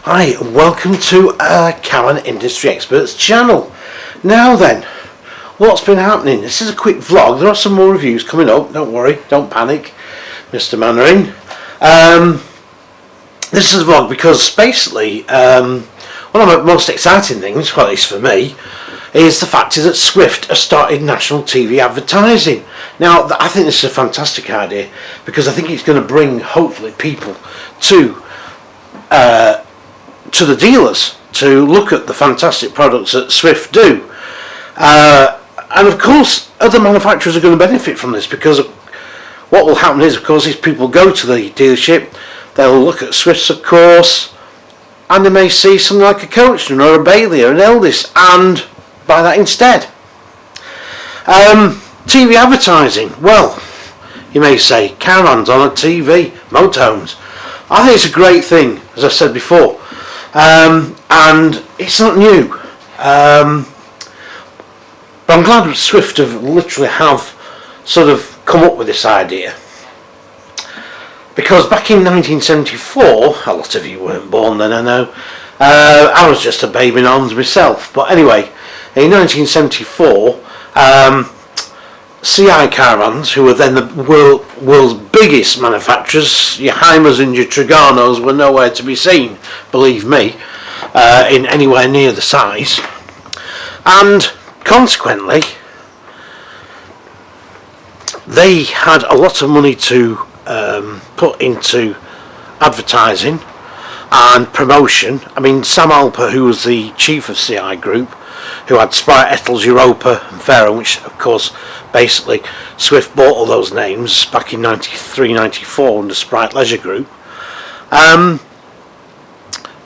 Hi, and welcome to Caravan Industry Experts channel. Now then, what's been happening? This is a quick vlog. There are some more reviews coming up. Don't worry, don't panic, Mr. Mannering. This is a vlog because basically one of the most exciting things, well at least for me, is the fact that Swift has started national TV advertising. Now I think this is a fantastic idea because I think it's going to bring hopefully people to the dealers to look at the fantastic products that Swift do, and of course other manufacturers are going to benefit from this, because what will happen is, of course, is people go to the dealership, they'll look at Swifts, of course, and they may see something like a Coachman or a Bailey or an Eldis and buy that instead. TV advertising, well, you may say caravans on a TV, motorhomes. I think it's a great thing, as I said before, and it's not new, but I'm glad that Swift have sort of come up with this idea, because back in 1974, a lot of you weren't born then, I know, I was just a baby in arms myself, but anyway, in 1974, CI Caravans, who were then the world's biggest manufacturers, your Heimers and your Triganos were nowhere to be seen, believe me, in anywhere near the size, and consequently they had a lot of money to put into advertising and promotion. I mean, Sam Alper, who was the chief of CI Group, who had Sprite, Ettles, Europa and Fairham, which of course basically Swift bought all those names back in 93-94 under Sprite Leisure Group.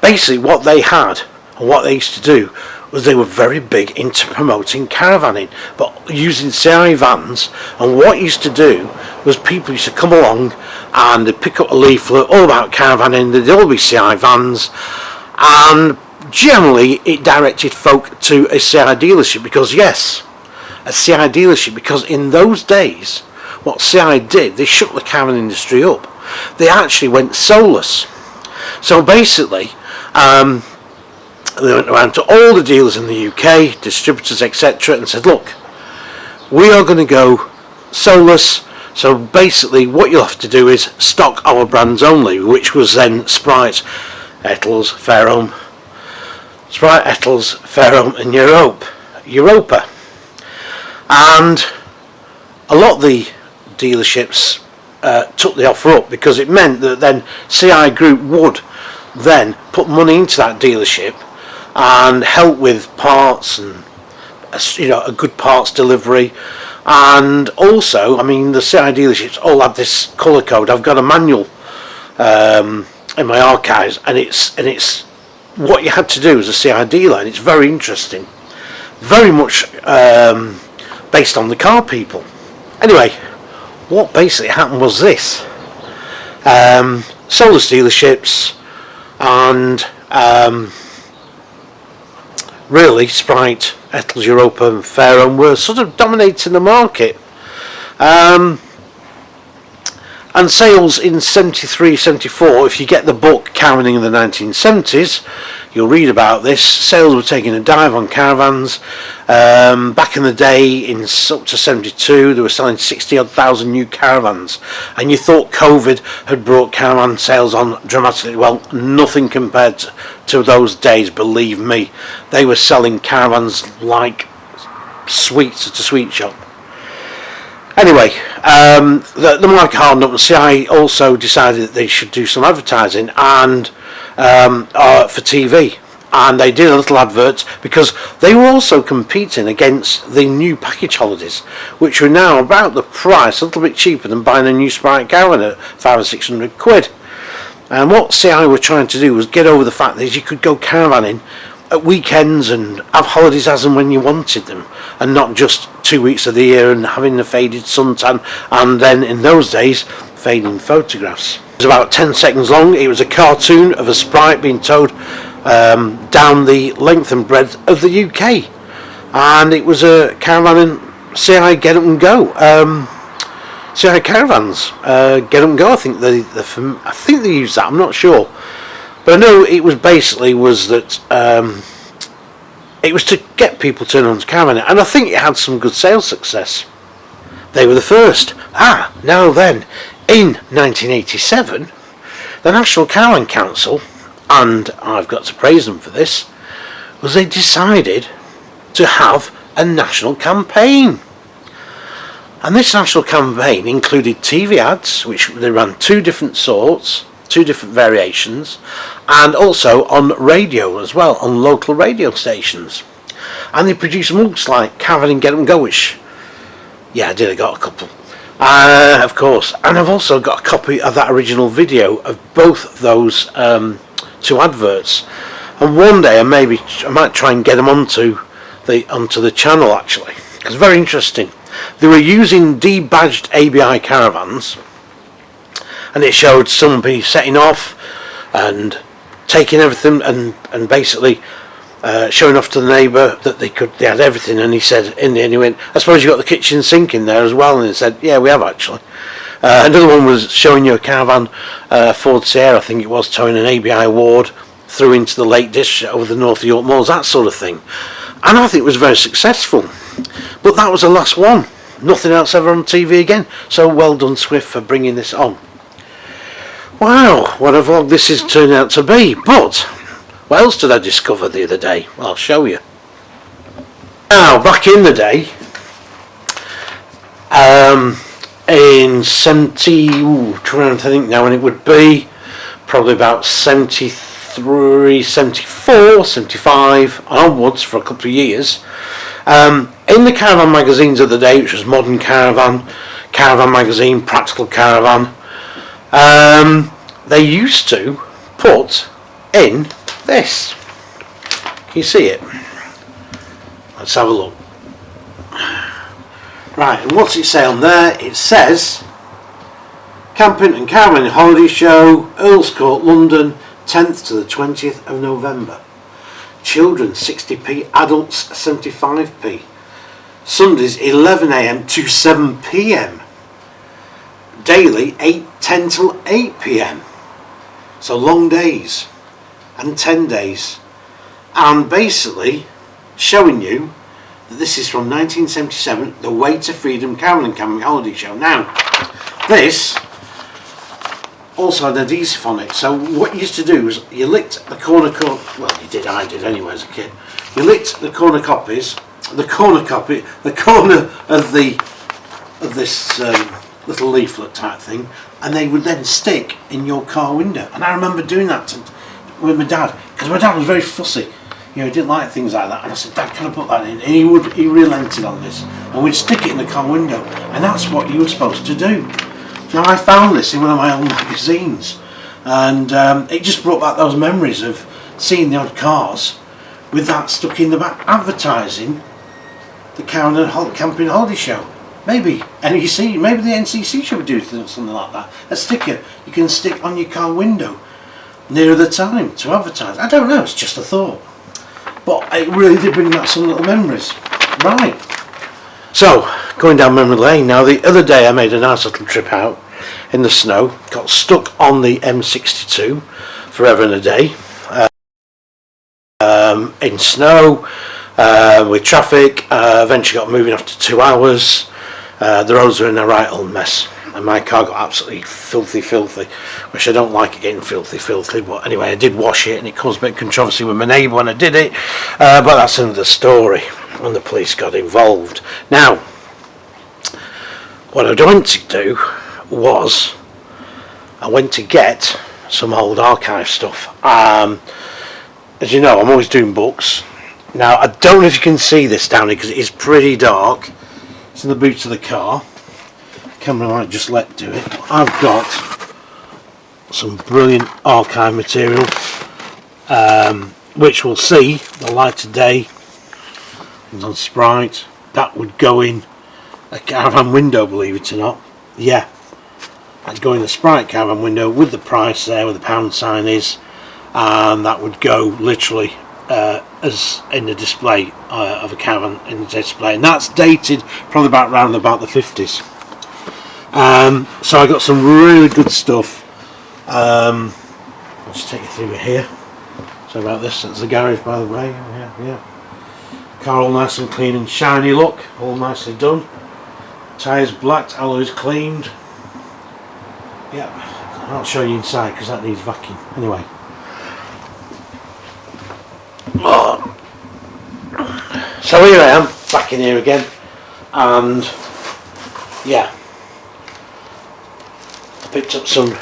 Basically what they had and what they used to do was they were very big into promoting caravanning, but using CI vans. And what used to do was people used to come along and they'd pick up a leaflet all about caravanning, there'd all be CI vans, and generally it directed folk to a CI dealership, because yes, a CI dealership, because in those days what CI did, they shook the caravan industry up. They actually went soulless. So basically they went around to all the dealers in the UK, distributors, etc., and said, look, we are going to go soulless, so basically what you'll have to do is stock our brands only, which was then Sprite, Ettles, Fairham, Sprite, Ettles, Fairham and Europa. And a lot of the dealerships took the offer up, because it meant that then CI Group would then put money into that dealership and help with parts and, you know, a good parts delivery. And also, I mean, the CI dealerships all had this colour code. I've got a manual in my archives, and it's what you had to do as a CI dealer, and it's very interesting, very much based on the car people. Anyway, what basically happened was this: soulless dealerships, and really Sprite, Ettles, Europa and Fairham were sort of dominating the market, and sales in 73, 74, if you get the book Caravanning in the 1970s, you'll read about this. Sales were taking a dive on caravans. Back in the day, in up to 72, they were selling 60,000 new caravans, and you thought COVID had brought caravan sales on dramatically. Well, nothing compared to those days, believe me. They were selling caravans like sweets at a sweet shop. Anyway, the market hardened up, and CI also decided that they should do some advertising and for TV, and they did a little advert, because they were also competing against the new package holidays, which were now about the price, a little bit cheaper than buying a new Sprite Caravan at 500 or 600 quid. And what CI were trying to do was get over the fact that you could go caravanning at weekends and have holidays as and when you wanted them, and not just 2 weeks of the year and having the faded suntan, and then in those days fading photographs. It was about 10 seconds long. It was a cartoon of a Sprite being towed down the length and breadth of the UK, and it was a caravan and CI Get Up and Go. CI Caravans Get Up and Go, I think they use that, I'm not sure. But I know it was basically that it was to get people to turn on to Caravan, and I think it had some good sales success. They were the first. Now then, in 1987, the National Caravan Council, and I've got to praise them for this, was they decided to have a national campaign. And this national campaign included TV ads, which they ran two different sorts, two different variations, and also on radio as well, on local radio stations. And they produced mugs like Caravan and Get 'em Go, which, yeah, I did, I got a couple. Of course. And I've also got a copy of that original video of both those two adverts. And one day I might try and get them onto the channel, actually, because very interesting. They were using debadged ABI caravans, and it showed somebody setting off and taking everything and basically showing off to the neighbour that they had everything. And he said, in the end, he went, "I suppose you got the kitchen sink in there as well?" And he said, "Yeah, we have actually." Another one was showing you a Caravan, Ford Sierra, I think it was, towing an ABI ward through into the Lake District over the North York Moors, that sort of thing. And I think it was very successful. But that was the last one. Nothing else ever on TV again. So well done, Swift, for bringing this on. Wow, what a vlog this is turning out to be. But what else did I discover the other day? Well, I'll show you. Now, back in the day, in 70, trying to think now when it would be, probably about 73, 74, 75 onwards for a couple of years. In the Caravan magazines of the day, which was Modern Caravan, Caravan Magazine, Practical Caravan, they used to put in this. Can you see it? Let's have a look. Right, and what's it say on there? It says Camping and Caravan Holiday Show, Earls Court, London, 10th to the 20th of November. Children 60p, adults 75p. Sundays 11 a.m. to 7 p.m. Daily 10 till 8 p.m. So long days and 10 days. And basically showing you that this is from 1977, the Way to Freedom Caravan and Camping Holiday Show. Now, this also had adhesive on it. So what you used to do was you licked the corner well, you did, I did anyway as a kid. You licked the corner copies, the corner of this little leaflet type thing, and they would then stick in your car window. And I remember doing that with my dad, because my dad was very fussy. You know, he didn't like things like that. And I said, "Dad, can I put that in?" And he relented on this, and we'd stick it in the car window. And that's what you were supposed to do. Now, I found this in one of my old magazines, and it just brought back those memories of seeing the odd cars with that stuck in the back, advertising the Caravan and Camping Holiday Show. Maybe NEC, maybe the NCC should do something like that. A sticker you can stick on your car window near the time to advertise. I don't know, it's just a thought. But it really did bring back some little memories. Right. So, going down memory lane now, the other day I made a nice little trip out in the snow, got stuck on the M62 forever and a day, in snow, with traffic, eventually got moving after 2 hours. The roads were in a right old mess, and my car got absolutely filthy, which I don't like it getting filthy, but anyway, I did wash it, and it caused a bit of controversy with my neighbour when I did it, but that's another story, when the police got involved. Now, what I went to do was, I went to get some old archive stuff. As you know, I'm always doing books. Now, I don't know if you can see this down here, because it is pretty dark. It's in the boot of the car. Camera might just let do it. I've got some brilliant archive material, which we'll see the light of day. It's on Sprite. That would go in a Caravan window, believe it or not. Yeah, that'd go in the Sprite Caravan window with the price there, where the pound sign is, and that would go literally as in the display of a Caravan in the display, and that's dated probably around about the 50s. So I got some really good stuff, I'll just take you through here. So about this, that's the garage by the way. Yeah. Car all nice and clean and shiny look, all nicely done. Tyres blacked, alloys cleaned. Yeah, I'll show you inside because that needs vacuum. Anyway. Oh. So here I am, back in here again, and yeah, I picked up some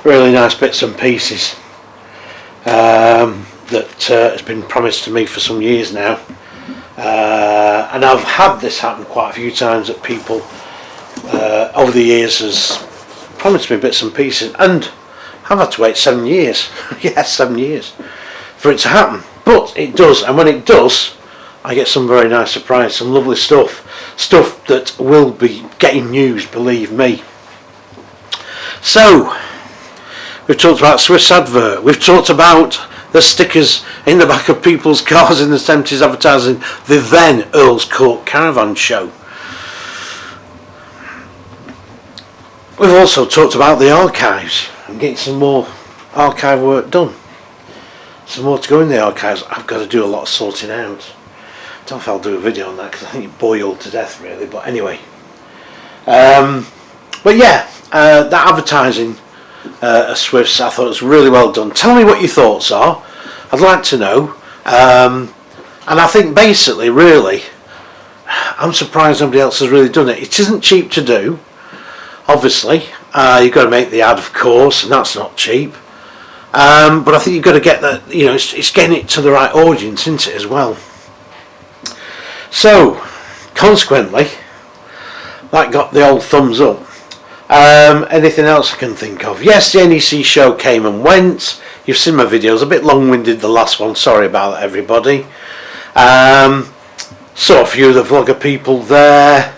really nice bits and pieces that has been promised to me for some years now, and I've had this happen quite a few times that people over the years has promised me bits and pieces, and I've had to wait 7 years. Yes, 7 years for it to happen, but it does, and when it does I get some very nice surprise, some lovely stuff that will be getting used, believe me. So we've talked about Swift's advert, we've talked about the stickers in the back of people's cars in the 70s advertising the then Earl's Court Caravan show. We've also talked about the archives and getting some more archive work done. Some more to go in the archives. I've got to do a lot of sorting out. I don't know if I'll do a video on that because I think it boiled to death really, but anyway. But yeah, that advertising at Swift's I thought was really well done. Tell me what your thoughts are. I'd like to know. And I think basically really I'm surprised nobody else has really done it. It isn't cheap to do, obviously. You've got to make the ad, of course, and that's not cheap. But I think you've got to get that, you know, it's getting it to the right audience, isn't it, as well? So, consequently, that got the old thumbs up. Anything else I can think of? Yes, the NEC show came and went. You've seen my videos, a bit long-winded the last one, sorry about that everybody. Saw a few of the vlogger people there.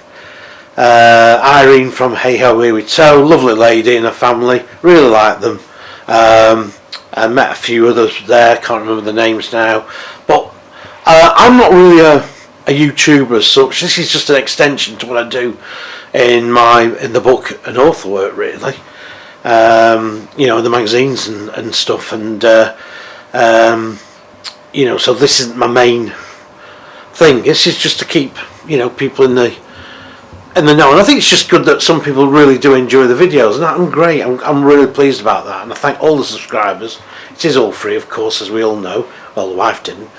Irene from Hey Ho Here We Tow, lovely lady and her family, really like them. I met a few others there, can't remember the names now, but I'm not really a YouTuber as such. This is just an extension to what I do in the book and author work really. You know, the magazines and stuff, and you know, so this isn't my main thing. This is just to keep, you know, people in the know, and I think it's just good that some people really do enjoy the videos, and I'm great. I'm really pleased about that, and I thank all the subscribers. It is all free, of course, as we all know. Well, the wife didn't.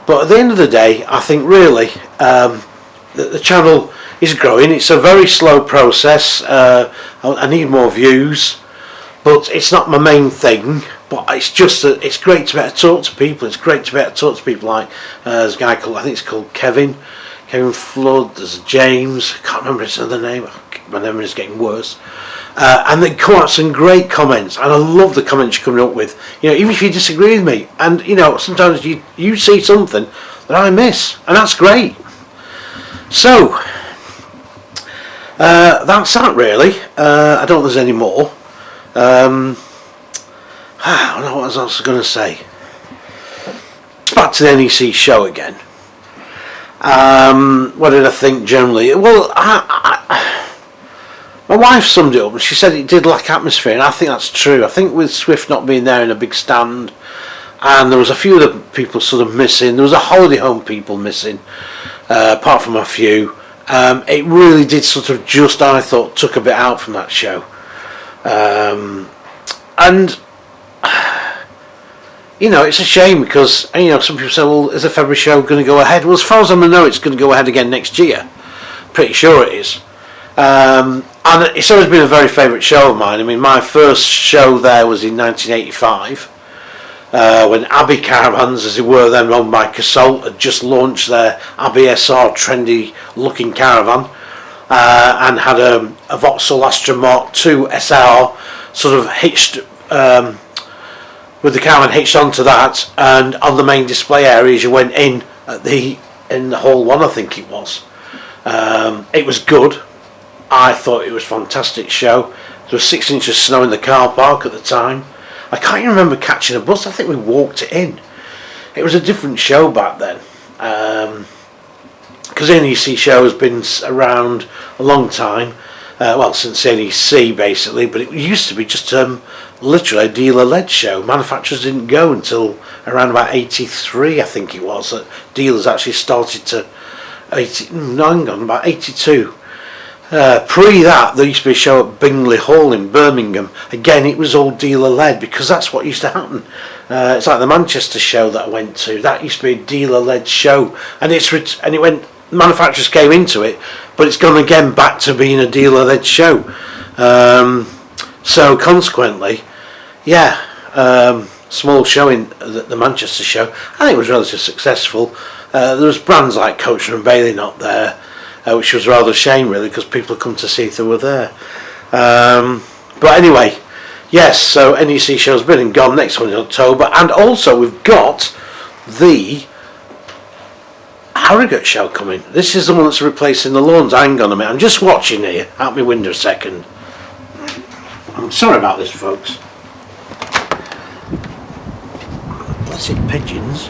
But at the end of the day, I think really the channel is growing. It's a very slow process. I need more views, but it's not my main thing. But it's just that it's great to be able to talk to people. It's great to be able to talk to people like there's a guy called, I think it's called Kevin Flood, there's James, I can't remember his other name, my memory is getting worse, and they come out some great comments, and I love the comments you're coming up with, you know, even if you disagree with me, and you know, sometimes you see something that I miss, and that's great. So that's that really. I don't know if there's any more. I don't know what else I was going to say. Back to the NEC show again. What did I think generally? Well, my wife summed it up and she said it did lack atmosphere, and I think that's true. I think with Swift not being there in a big stand, and there was a few of the people sort of missing, there was a holiday home people missing, apart from a few, it really did sort of just, I thought, took a bit out from that show. And you know, it's a shame because, you know, some people say, well, is the February show going to go ahead? Well, as far as I know, it's going to go ahead again next year. Pretty sure it is. And it's always been a very favourite show of mine. I mean, my first show there was in 1985, when Abbey Caravans, as they were then owned by Casalt, had just launched their Abbey SR trendy looking caravan, and had a Vauxhall Astra Mark II SR sort of hitched, with the caravan hitched onto that, and on the main display areas you went in the hall one, I think it was. It was good. I thought it was a fantastic show. There was 6 inches of snow in the car park at the time. I can't even remember catching a bus. I think we walked it in. It was a different show back then, because the NEC show has been around a long time. well, since NEC basically, but it used to be just literally a dealer-led show. Manufacturers didn't go until around about 83, I think it was, that dealers actually started to, about 82. Pre that, there used to be a show at Bingley Hall in Birmingham. Again, it was all dealer-led, because that's what used to happen. It's like the Manchester show that I went to. That used to be a dealer-led show, and it went. Manufacturers came into it, but it's gone again back to being a dealer-led show. So consequently, yeah, small show in the Manchester show. I think it was relatively successful. There was brands like Coachman and Bailey not there, which was rather a shame really, because people had come to see if they were there. But anyway, yes, so NEC show's been and gone. Next one in October, and also we've got the Harrogate show coming. This is the one that's replacing the Lawns. Hang on a minute, I'm just watching here out my window a second. I'm sorry about this, folks. Blessed pigeons.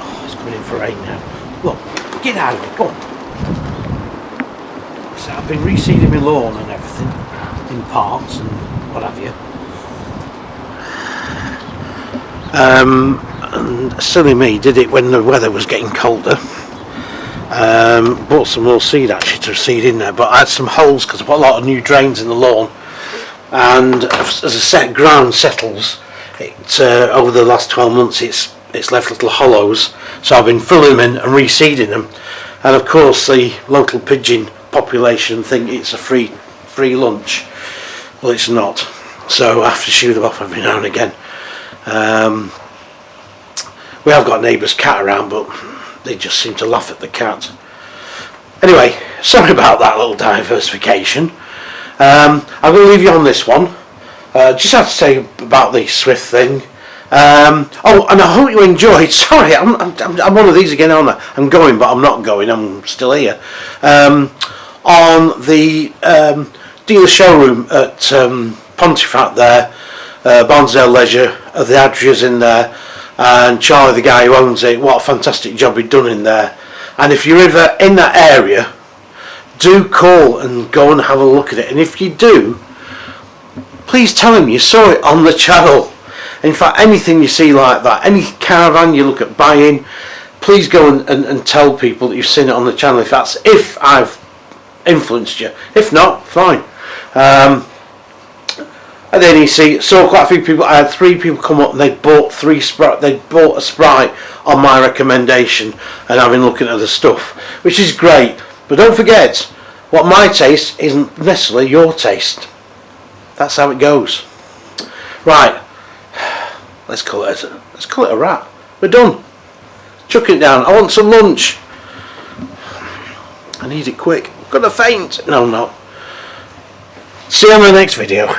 Oh, it's coming in for rain now. Look, get out of it, go on. So I've been reseeding my lawn and everything in parts and what have you. And silly me did it when the weather was getting colder. Bought some more seed actually to seed in there, but I had some holes because I put a lot of new drains in the lawn, and as the ground settles, it over the last 12 months it's left little hollows, so I've been filling them in and reseeding them. And of course the local pigeon population think it's a free lunch. Well, it's not, so I have to shoo them off every now and again. We have got neighbours' cat around, but they just seem to laugh at the cat. Anyway, sorry about that little diversification. I'm going to leave you on this one. Just have to say about the Swift thing. Oh, and I hope you enjoyed. Sorry, I'm one of these again, aren't I? I'm going, but I'm not going. I'm still here. On the dealer showroom at Pontefract there, Barnsdale Leisure, the Advert's in there. And Charlie, the guy who owns it, what a fantastic job he'd done in there. And if you're ever in that area, do call and go and have a look at it. And if you do, please tell him you saw it on the channel. In fact, anything you see like that, any caravan you look at buying, please go and tell people that you've seen it on the channel, if I've influenced you. If not, fine. At the NEC, saw quite a few people. I had 3 people come up and they bought a Sprite on my recommendation, and I've been looking at the stuff, which is great. But don't forget, what my taste isn't necessarily your taste. That's how it goes. Right, let's call it a wrap. We're done. Chuck it down. I want some lunch. I need it quick. I'm gonna faint. No, I'm not. See you on the next video.